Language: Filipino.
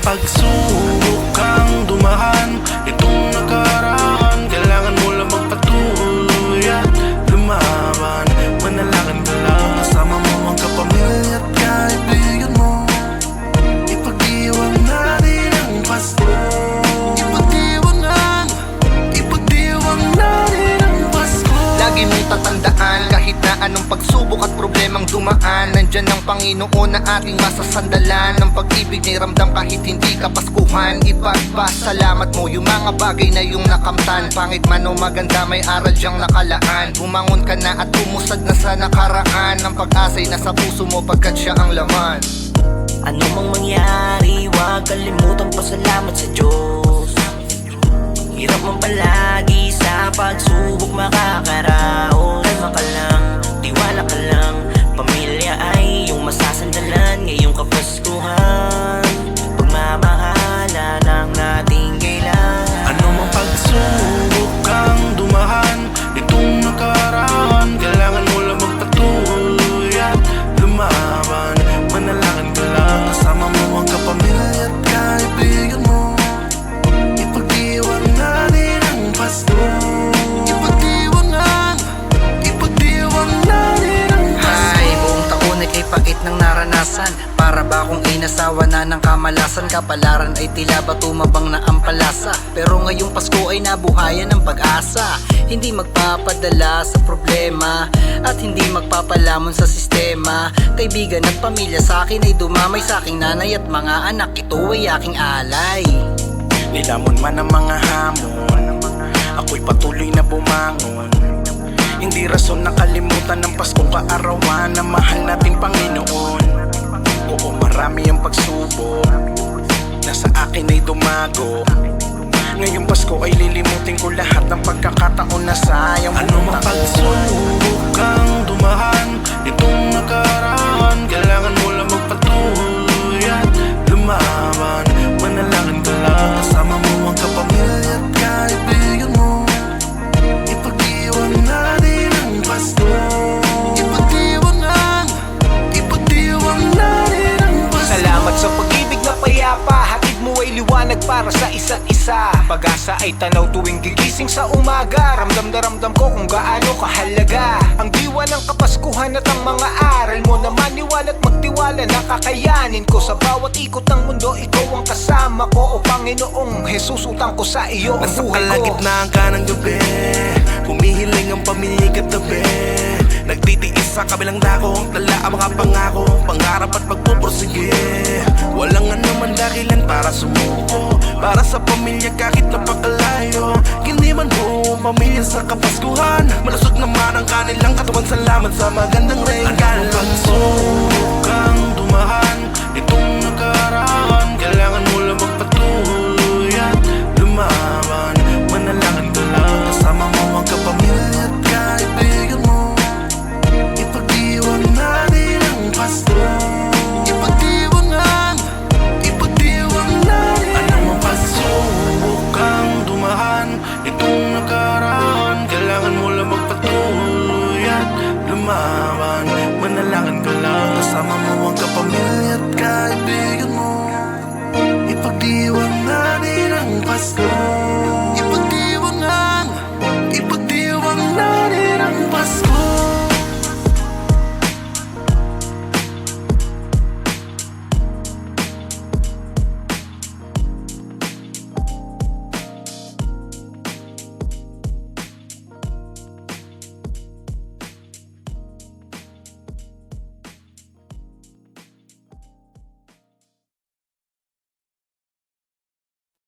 pagsubok kang dumaan, itong nakaraan, kailangan mo lang magpatuloy at lumaban. Manalangin ka lang, kasama mo ang kapamilya at kaibigan mo. Ipagdiwang natin ang Pasko. Ipagdiwang natin ang Pasko. Lagi mong tatandaan, kahit na anong pagsubok at problemang dumaan, nandyan ang Panginoon na ating masasandalan. Ng pag-ibig na iramdam kahit hindi ka paskuhan. Ipagpasalamat mo yung mga bagay na yung nakamtan. Pangit man o maganda, may aral diyang nakalaan. Bumangon ka na at umusad na sa nakaraan. Ang pag-asa'y nasa puso mo pagkat siya ang laman. Ano mang mangyari, huwag kalimutang pasalamat sa Diyos. Hirap man palagi sa pagsubok makakaraos. Kalma ka lang, tiwala ka lang, pamilya ay iyong masasandalan ngayong Kapaskuhan. Pagmamahala ng nating kailangan. Ano mang pagsubok kang dumaan, itong nakaraan, kailangan mo lang magpatuloy at lumaban. Manalangin ka lang, kasama mo ang kapamilya at kaibigan mo. Ipagdiwang natin ang Pasko. Ipagdiwang natin ang Pasko. Ay, buong taon ay kay pagit ng naranasan. Para ba kung inasawa na ng kamalasan? Kapalaran ay tila ba tumabang na ang palasa. Pero ngayong Pasko ay nabuhayan ng pag-asa. Hindi magpapadala sa problema at hindi magpapalamon sa sistema. Kaibigan at pamilya sa akin ay dumamay, sa aking nanay at mga anak, ito ay aking alay. Nilamon man ang mga hamon, ako'y patuloy na bumangon. Hindi rason na kalimutan ng Paskong kaarawan na mahal nating Panginoon. Oo, marami ang pagsubok na sa akin ay dumago. Ngayong Pasko ay lilimutin ko lahat ng pagkakataon na sayang. Ano mang pagsubok kang dumaan, itong nakaraan, kailangan mo lang magpatuloy at lumaban. Manalangin ka lang, kasama mo ang kapamilya at kaibigan mo. Ipagdiwang natin ang Pasko. Ipagdiwang natin ang Pasko. Salamat sa pag-ibig na payapa, hatid mo ay liwanag para sa isa't isa. Pag-asa ay tanaw tuwing gigising sa umaga. Ramdam na ramdam ko kung gaano kahalaga ang diwa ng Kapaskuhan at ang mga aral mo na maniwala at magtiwala na kakayanin ko. Sa bawat ikot ng mundo, ikaw ang kasama ko. O Panginoong Jesus, utang ko sa iyo ang Nasa buhay ko. kalagitnaan ka ng gabi, humihiling ang pamilya katabi. Nagtitiis sa kabilang dako, tala ang mga pangako, pangarap at pagpupursige. Walang anuman dahilan para sumuko, para sa pamilya kahit napakalayo. Hindi man buong pamilya sa Kapaskuhan, malusog naman ang kanilang katawan. Salamat sa magandang regalo. Ano pagsubok